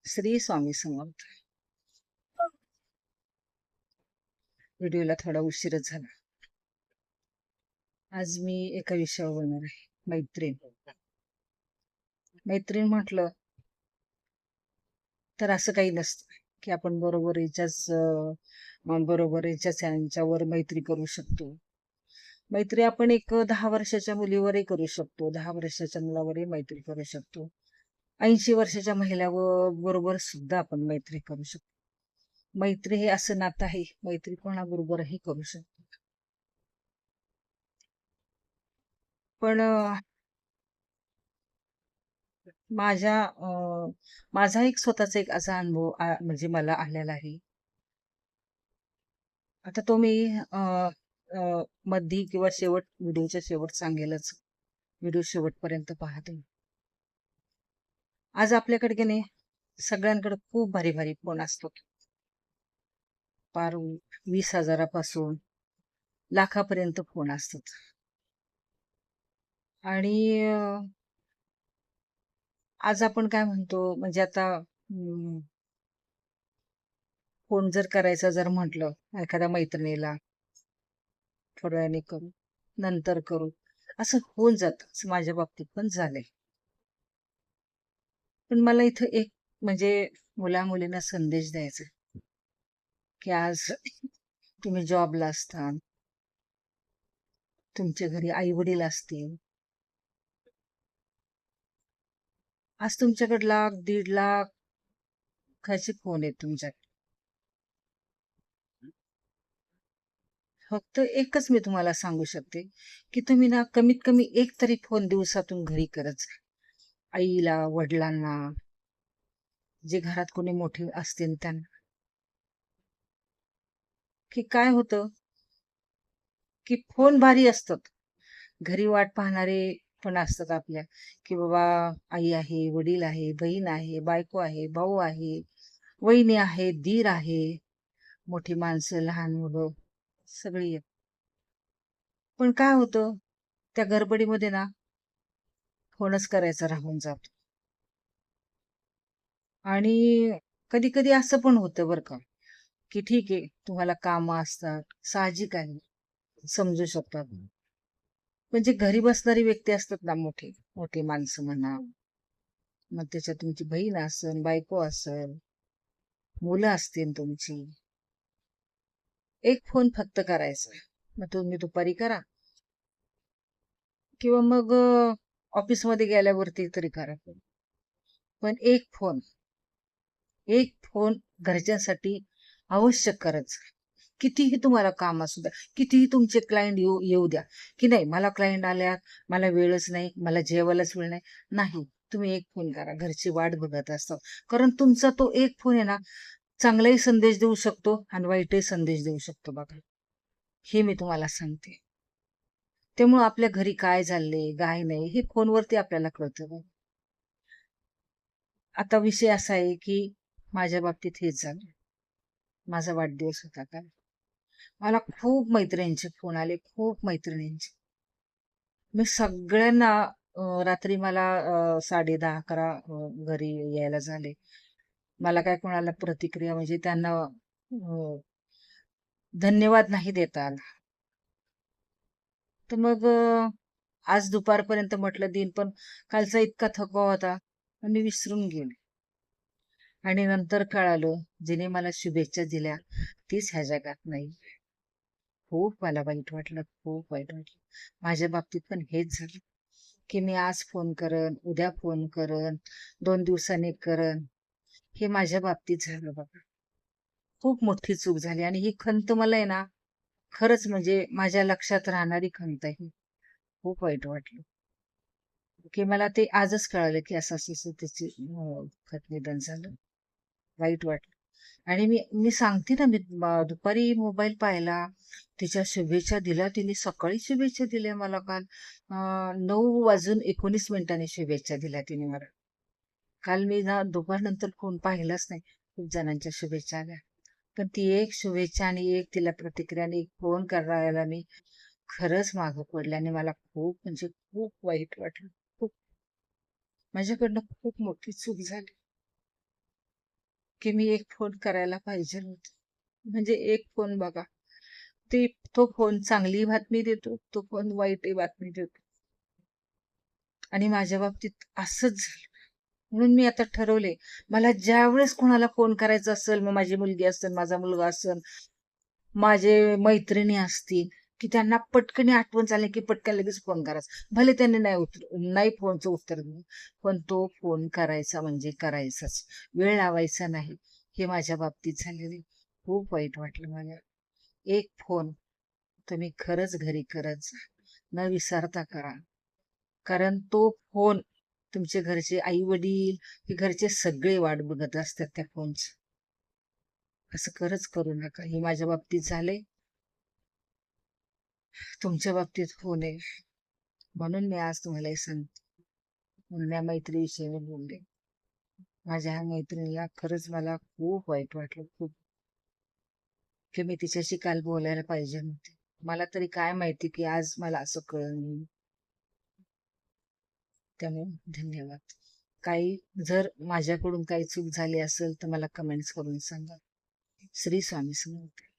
श्री स्वामी समर्थ. व्हिडिओला थोडा उशीरच झाला. आज मी एका विषयावर बोलणार आहे. मैत्रीण. मैत्रीण म्हटलं तर असं काही नसतं की आपण बरोबरीच्याच यांच्यावर मैत्री करू शकतो. मैत्री आपण एक 10 वर्षाच्या मुलीवरही करू शकतो, 10 वर्षाच्या मुलावरही मैत्री करू शकतो, 80 वर्षाच्या बरोबर सुद्धा आपण मैत्री करू शकतो. मैत्री हे असं नातं आहे, मैत्री कोणाबरोबरही करू शकतो. पण माझा एक स्वतःचा एक असा अनुभव म्हणजे मला आलेला आहे. आता तो मी अ, अ, मधी किंवा व्हिडिओच्या शेवट सांगेलच. व्हिडिओ शेवटपर्यंत पहा तुम्ही. आज आपल्याकडे की नाही सगळ्यांकडे खूप भारी भारी फोन असतो. पार 20,000पासून लाखापर्यंत फोन असतात. आणि आज आपण काय म्हणतो म्हणजे आता फोन जर करायचा जर म्हटलं एखाद्या मैत्रिणीला, थोड्या वेळाने करू, नंतर करू, असं होऊन जातं. असं माझ्या बाबतीत पण झालंय. पण मला इथं एक म्हणजे मुला-मुलींना संदेश द्यायचा की आज तुम्ही जॉबला असता, तुमच्या घरी आई-वडील असतील. आज तुमच्याकडे लाख, 1.5 लाख खाचे फोन आहेत तुमच्याकडे. फक्त एकच मी तुम्हाला सांगू शकते, की तुम्ही ना कमीत कमी एक तरी फोन दिवसातून घरी करत जा. आईला, वडिलांना, जे घरात कोणी मोठे असतील त्यांना. की काय होतं, की फोन भारी असतात. घरी वाट पाहणारे पण असतात आपल्या, की बाबा आई आहे, वडील आहे, बहीण आहे, बायको आहे, भाऊ आहे, वहिनी आहे, दीर आहे, मोठी माणसं, लहान मुलं सगळी आहेत. पण काय होतं, त्या गडबडीमध्ये ना फोनच करायचा राहून जातो. आणि कधी-कधी असं पण होतं बरं का, की ठीक आहे तुम्हाला कामं असतात, साहजिक आहे, समजू शकतात. म्हणजे घरी बसणारी व्यक्ती असतात ना मोठी, मोठी माणसं म्हणा, मग त्याच्यात तुमची बहीण असेल, बायको असेल, मुलं असतील तुमची. एक फोन फक्त करायचा. मग तुम्ही दुपारी करा किंवा मग ऑफिसमध्ये गेल्यावरती तरी करा. पण एक फोन घरच्यांसाठी आवश्यक करायचा. कितीही तुम्हाला काम असू द्या, कितीही तुमचे क्लायंट येऊ येऊ द्या, की नाही मला क्लायंट आल्यात, मला वेळच नाही, मला जेवायलाच वेळ नाही. नाही, तुम्ही एक फोन करा. घरची वाट बघत असतात. कारण तुमचा तो एक फोन आहे ना, चांगलाही संदेश देऊ शकतो आणि वाईटही संदेश देऊ शकतो बघा. हे मी तुम्हाला सांगते. त्यामुळे आपल्या घरी काय चाललंय, काय नाही हे फोनवरती आपल्याला कळतं बघा. आता विषय असा आहे, की माझ्या बाबतीत हेच झालं. माझा वाढदिवस होता काल. मला खूप मैत्रिणींचे फोन आले, खूप मैत्रिणींचे. मी सगळ्यांना रात्री मला 10:30, 11 घरी यायला झाले. मला काय कोणाला प्रतिक्रिया म्हणजे त्यांना धन्यवाद नाही देता आला. तर मग आज दुपारपर्यंत म्हटलं देईन, पण कालचा इतका थकवा होता, मी विसरून गेले. आणि नंतर कळालं, जिने मला शुभेच्छा दिल्या, तीच ह्या जगात नाही. खूप मला वाईट वाटलं, खूप वाईट वाटलं. माझ्या बाबतीत पण हेच झालं, की मी आज फोन करन, उद्या फोन करन, 2 दिवसांनी करन. हे माझ्या बाबतीत झालं बघा. खूप मोठी चूक झाली आणि ही खंत मला आहे ना, खरंच म्हणजे माझ्या लक्षात राहणारी खंत आहे. खूप वाईट वाटलं, की मला ते आजच कळालं, की असं-असं त्याची निधन झालं. वाईट वाटलं. आणि मी मी सांगते ना, मी दुपारी मोबाईल पाहिला, तिच्या शुभेच्छा दिल्या तिने. सकाळी शुभेच्छा दिल्या मला काल. 9:19 शुभेच्छा दिल्या तिने मला. काल मी ना दुपारनंतर फोन पाहिलाच नाही. खूप जणांच्या शुभेच्छा आल्या. पण ती एक शुभेच्छा आणि एक तिला प्रतिक्रिया आणि एक फोन करायला मी खरंच मागं पडले आणि मला खूप म्हणजे खूप वाईट वाटलं. खूप माझ्याकडनं खूप मोठी चूक झाली. की मी एक फोन करायला पाहिजे होता. म्हणजे एक फोन बघा, तो फोन चांगली बातमी देतो, तो फोन वाईटही बातमी देतो. आणि माझ्या बाबतीत असंच झालं. म्हणून मी आता ठरवले, मला ज्यावेळेस कोणाला फोन करायचा असेल, मग माझी मुलगी असेल, माझा मुलगा असेल, माझे मैत्रिणी असतील, की त्यांना पटकन आठवण झाली की पटकन लगेच फोन करायचा. भले त्यांनी नाही फोनचं उत्तर दिलं, पण तो फोन करायचा म्हणजे करायचाच. वेळ लावायचा नाही. हे माझ्या बाबतीत झालेले. खूप वाईट वाटलं मला. एक फोन तुम्ही खरंच घरी करत जा. न विसरता करा. कारण तो फोन तुमचे घरचे आई-वडील, की घरचे सगळे वाट बघत असतात त्या फोनची. असं खरंच करू नका. हे माझ्या बाबतीत झालंय. तुमच्या बाबतीत होऊ नये. म्हणून मी आज तुम्हाला हे सांगते. म्हणून या मैत्रीविषयी मी बोलले. माझ्या ह्या मैत्रिणीला खरंच मला खूप वाईट वाटलं. खूप. की मी तिच्याशी काल बोलायला पाहिजे नव्हते. मला तरी काय माहिती की आज मला असं कळलं. त्यामुळे धन्यवाद. काही जर माझ्याकडून काही चूक झाली असेल तर मला कमेंट्स करून सांगा. श्री स्वामी समर्थ.